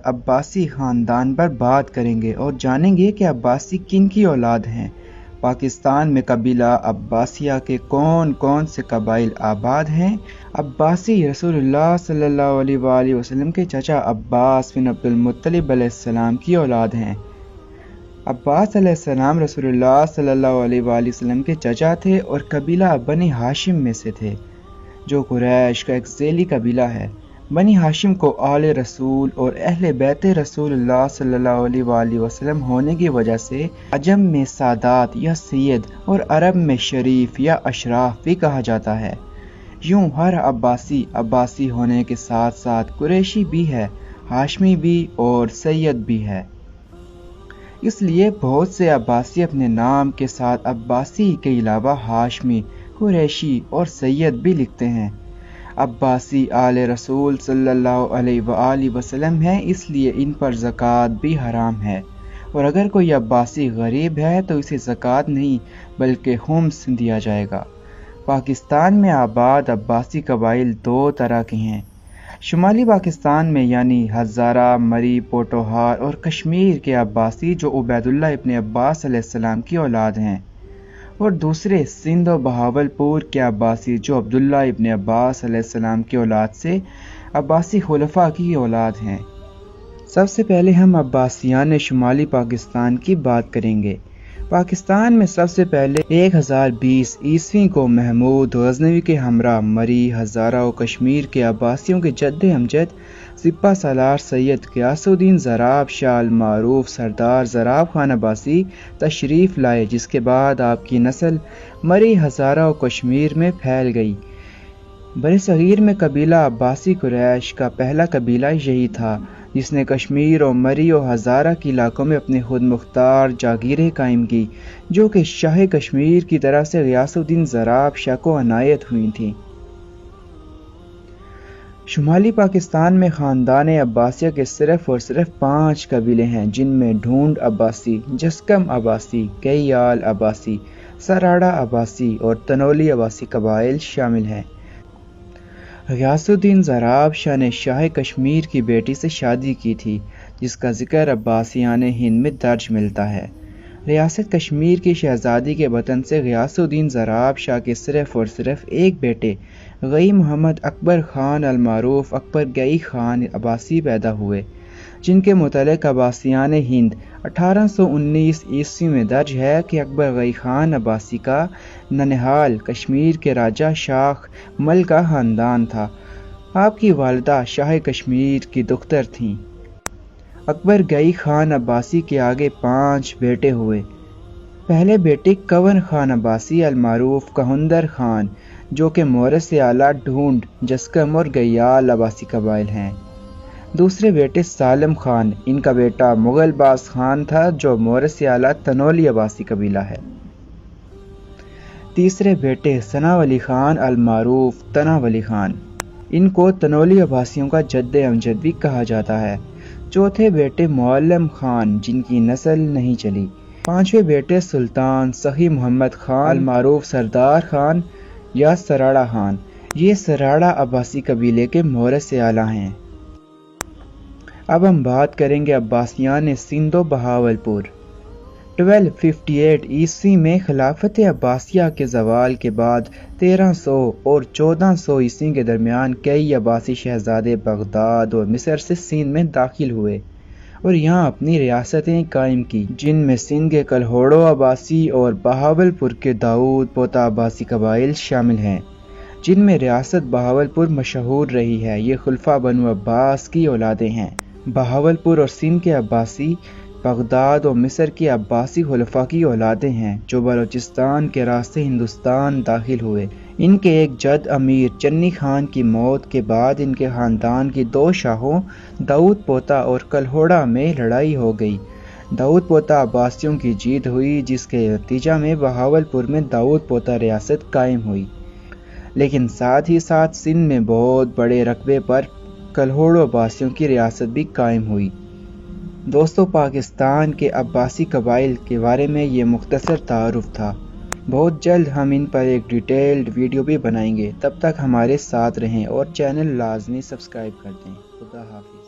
عباسی خاندان پر بات کریں گے اور جانیں گے کہ عباسی کن کی اولاد ہیں۔ پاکستان میں قبیلہ عباسیہ کے کون کون سے قبائل آباد ہیں؟ عباسی رسول اللہ صلی اللہ علیہ وآلہ وسلم کے چچا عباس بن عبد المطلب علیہ السلام کی اولاد ہیں۔ عباس علیہ السلام رسول اللہ صلی اللہ علیہ وآلہ وسلم کے چچا تھے اور قبیلہ بنی ہاشم میں سے تھے، جو قریش کا ایک ذیلی قبیلہ ہے۔ بنی ہاشم کو آل رسول اور اہل بیت رسول اللہ صلی اللہ علیہ وآلہ وسلم ہونے کی وجہ سے عجم میں سادات یا سید اور عرب میں شریف یا اشراف بھی کہا جاتا ہے۔ یوں ہر عباسی ہونے کے ساتھ ساتھ قریشی بھی ہے، ہاشمی بھی اور سید بھی ہے۔ اس لیے بہت سے عباسی اپنے نام کے ساتھ عباسی کے علاوہ ہاشمی، قریشی اور سید بھی لکھتے ہیں۔ عباسی آل رسول صلی اللہ علیہ وآلہ وسلم ہیں، اس لیے ان پر زکوٰۃ بھی حرام ہے، اور اگر کوئی عباسی غریب ہے تو اسے زکوٰۃ نہیں بلکہ خمس دیا جائے گا۔ پاکستان میں آباد عباسی قبائل دو طرح کے ہیں، شمالی پاکستان میں یعنی ہزارہ، مری، پوٹوہار اور کشمیر کے عباسی جو عبید اللہ ابن عباس علیہ السلام کی اولاد ہیں، اور دوسرے سندھ و بہاولپور کے عباسی جو عبداللہ ابن عباس علیہ السلام کی اولاد سے عباسی خلفاء کی اولاد ہیں۔ سب سے پہلے ہم عباسیان شمالی پاکستان کی بات کریں گے۔ پاکستان میں سب سے پہلے 1020 عیسوی کو محمود غزنوی کے ہمراہ مری، ہزارہ و کشمیر کے عباسیوں کے جد امجد سپہ سالار سید غیاث الدین ضراب شاہ المعروف سردار ضراب خان عباسی تشریف لائے، جس کے بعد آپ کی نسل مری، ہزارہ و کشمیر میں پھیل گئی۔ برصغیر میں قبیلہ عباسی قریش کا پہلا قبیلہ یہی تھا جس نے کشمیر اور مری و ہزارہ کے علاقوں میں اپنی خود مختار جاگیریں قائم کی، جو کہ شاہ کشمیر کی طرف سے غیاث الدین ضراب شاہ کو عنایت ہوئی تھیں۔ شمالی پاکستان میں خاندان عباسیہ کے صرف اور صرف 5 قبیلے ہیں، جن میں ڈھونڈ عباسی، جسکم عباسی، کیال عباسی، سراڑا عباسی اور تنولی عباسی قبائل شامل ہیں۔ غیاث الدین ضراب شاہ نے شاہ کشمیر کی بیٹی سے شادی کی تھی، جس کا ذکر عباسیان ہند میں درج ملتا ہے۔ ریاست کشمیر کی شہزادی کے وطن سے غیاث الدین ضراب شاہ کے صرف اور صرف ایک بیٹے غی محمد اکبر خان المعروف اکبر گئی خان عباسی پیدا ہوئے، جن کے متعلق عباسیان ہند 1819 عیسوی میں درج ہے کہ اکبر گئی خان عباسی کا ننہال کشمیر کے راجہ شاخ مل کا خاندان تھا۔ آپ کی والدہ شاہ کشمیر کی دختر تھیں۔ اکبر گئی خان عباسی کے آگے 5 بیٹے ہوئے۔ پہلے بیٹے کنور خان عباسی المعروف کہندر خان، جو کہ مورث اعلیٰ ڈھونڈ، جسکم اور گیال عباسی قبائل ہیں۔ دوسرے بیٹے سالم خان، ان کا بیٹا مغل باز خان تھا جو مورث اعلیٰ تنولی عباسی قبیلہ ہے۔ تیسرے بیٹے ثنا ولی خان المعروف تنا ولی خان، ان کو تنولی عباسیوں کا جد امجد بھی کہا جاتا ہے۔ چوتھے بیٹے معلم خان، جن کی نسل نہیں چلی۔ 5ویں بیٹے سلطان سخی محمد خان المعروف سردار خان یا سراڑا خان، یہ سراڑا عباسی قبیلے کے مورث اعلیٰ ہیں۔ اب ہم بات کریں گے عباسیان سندھ و بہاولپور۔ 1258 عیسوی میں خلافت عباسیہ کے زوال کے بعد 1300 اور 1400 عیسوی کے درمیان کئی عباسی شہزادے بغداد اور مصر سے سندھ میں داخل ہوئے اور یہاں اپنی ریاستیں قائم کی، جن میں سندھ کے کلہوڑو عباسی اور بہاولپور کے داؤد پوتا عباسی قبائل شامل ہیں، جن میں ریاست بہاولپور مشہور رہی ہے۔ یہ خلفاء بنو عباس کی اولادیں ہیں۔ بہاولپور اور سندھ کے عباسی بغداد اور مصر کے عباسی خلفاء کی اولادیں ہیں، جو بلوچستان کے راستے ہندوستان داخل ہوئے۔ ان کے ایک جد امیر چنی خان کی موت کے بعد ان کے خاندان کی 2 شاخوں داؤد پوتا اور کلہوڑا میں لڑائی ہو گئی۔ داؤد پوتا عباسیوں کی جیت ہوئی، جس کے نتیجہ میں بہاولپور میں داؤد پوتا ریاست قائم ہوئی، لیکن ساتھ ہی ساتھ سندھ میں بہت بڑے رقبے پر کلہوڑو عباسیوں کی ریاست بھی قائم ہوئی۔ دوستو، پاکستان کے عباسی قبائل کے بارے میں یہ مختصر تعارف تھا۔ بہت جلد ہم ان پر ایک ڈیٹیلڈ ویڈیو بھی بنائیں گے، تب تک ہمارے ساتھ رہیں اور چینل لازمی سبسکرائب کر دیں۔ خدا حافظ۔